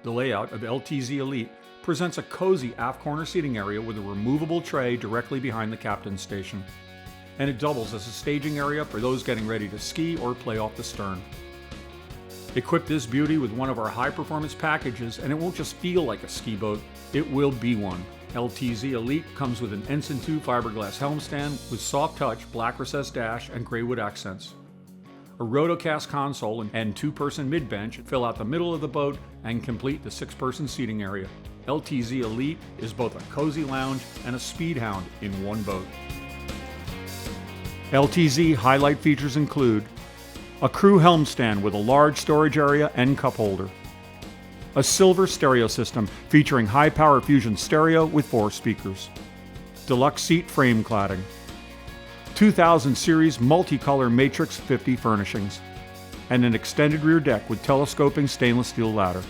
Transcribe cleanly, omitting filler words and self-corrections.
The layout of LTZ Elite presents a cozy aft corner seating area with a removable tray directly behind the captain's station. And it doubles as a staging area for those getting ready to ski or play off the stern. Equip this beauty with one of our high-performance packages and it won't just feel like a ski boat, it will be one. LTZ Elite comes with an Ensign 2 fiberglass helm stand with soft touch black recessed dash and grey wood accents. A rotocast console and two-person mid-bench fill out the middle of the boat and complete the six-person seating area. LTZ Elite is both a cozy lounge and a speed hound in one boat. LTZ highlight features include a crew helm stand with a large storage area and cup holder, a silver stereo system featuring high-power Fusion stereo with 4 speakers, deluxe seat frame cladding, 2000 series multicolor Matrix 50 furnishings, and an extended rear deck with telescoping stainless steel ladder.